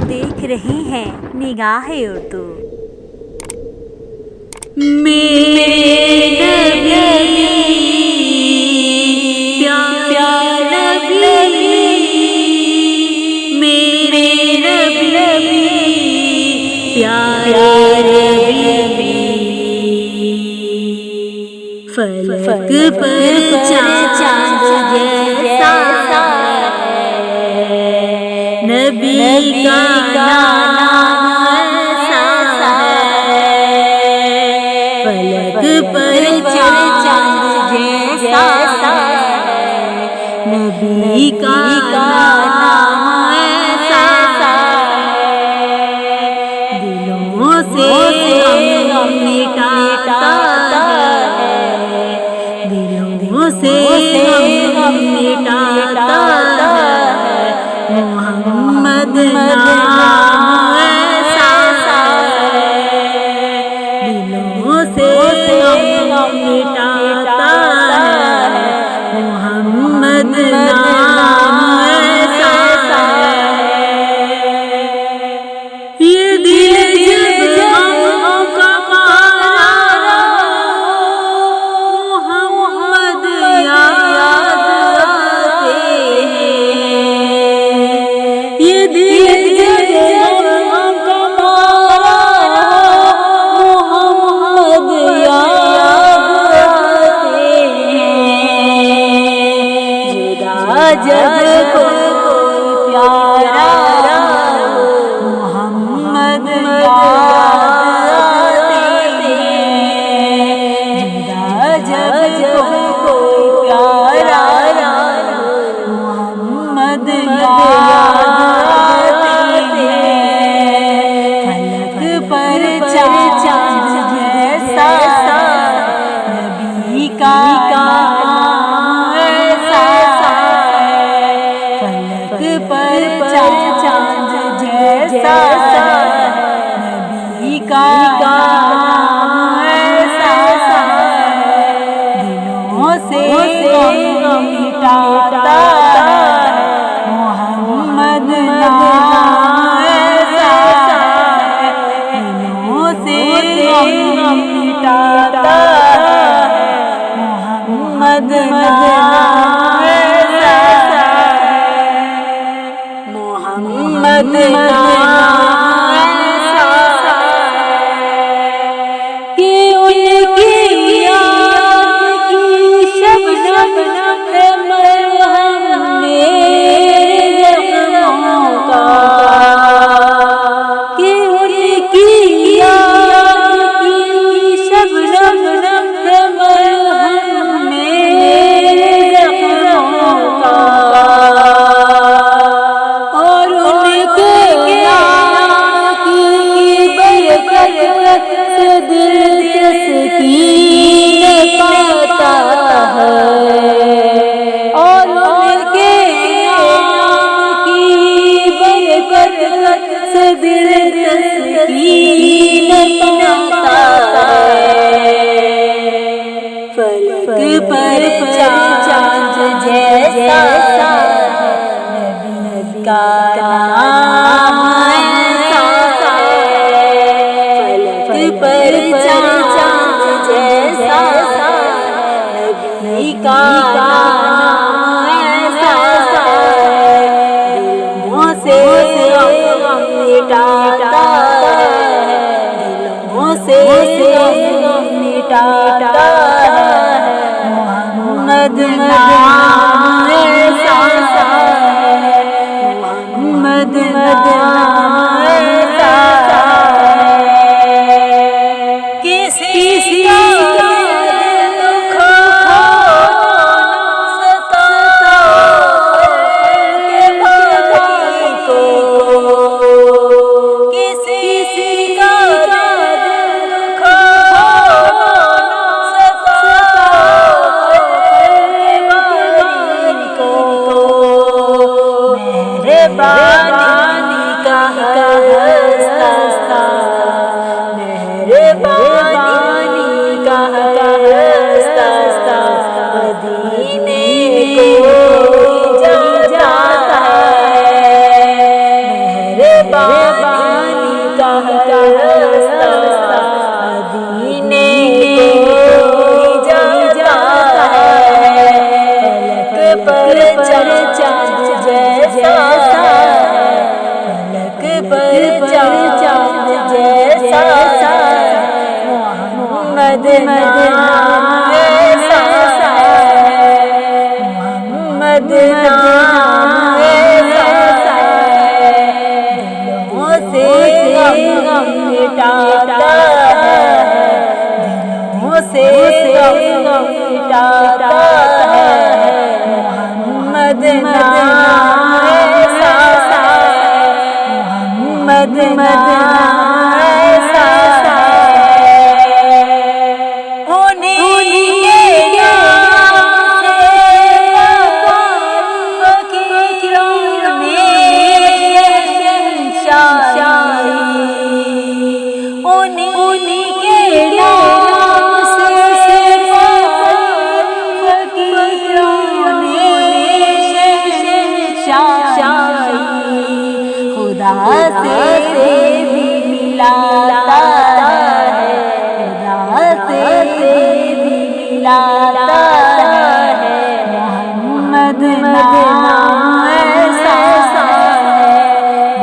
دیکھ رہے ہیں نگاہ اردو۔ میرے نبی پیارے نبی، میرے نبی پیارے نبی، فلک پر چاند جیسا نبی کا نام ایسا ہے، فلک پر چاند جیسا نبی کا نام ایسا ہے، دلوں سے غم مٹاتا ہے، دلوں سے غم مٹاتا ہے، محمد نام ایسا ہے، دلوں سے غم مٹاتا ہے، محمد نام ایسا ہے، یہ دل جب غم کا مارا محمد یاد آتے ہیں، یہ دل جب غم کا مارا محمد یاد آتے ہیں، جدا جب کوئی پیارا محمد یاد آتے ہیں، جدا جب کوئی پیارا محمد یاد آتے ہیں، فلک پر چاند جیسا نبی کا نام ایسا ہے، فلک پر چاند جیسا نبی کا نام ایسا ہے، دلوں سے غم مٹاتا ہے، محمد نام ایسا ہے، دلوں سے غم مٹاتا ہے، محمد نام ایسا ہے، محمد نام ایسا ہے، کہ ان کی یاد کی شبنم ہے مرہم میرے زخموں کا، کہ ان کی یاد کی شبنم ہے مرہم میرے زخموں کا، اور ان کے نام کی برکت سے دل تسکین پاتا ہے، اور ان کے نام کی برکت سے دل تسکین پاتا ہے، فلک پر چاند جیسا نبی کا نام ایسا ہے، فلک پر چاند جیسا نبی کا نام ایسا ہے، دلوں سے غم مٹاتا ہے، دلوں سے غم مٹاتا ہے، محمد نام ایسا ہے، محمد نام ایسا ہے، کسی کا دل کھونا ستاتا ہے بھائی کو، کسی کا دل کھونا ستاتا ہے بھائی کو، مہربانی کا مہربانی کا راستہ مدینے کو جاتا ہے، فلک پر چاند جیسا، فلک پر چاند جیسا، محمد نام ایسا، محمد نام ایسا، دلوں سے غم مٹاتا ہے، دلوں سے غم مٹاتا ہے، محمد نام ایسا، محمد نام ایسا، خدا سے بھی ملاتا ہے، خدا سے بھی ملاتا ہے، محمد نام ایسا ہے،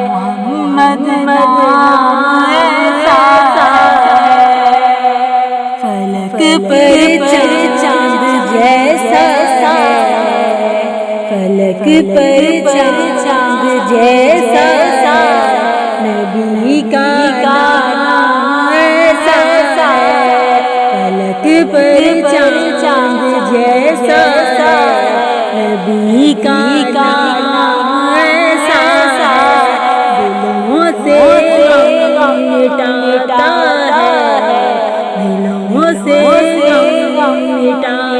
محمد نام ایسا ہے، فلک پر چاند جیسا، فلک پر چاند جیسا، نبی کا نام ایسا، فلک پر چاند جیسا، نبی کا نام ایسا، دلوں سے غم مٹاتا ہے، دلوں سے غم مٹاتا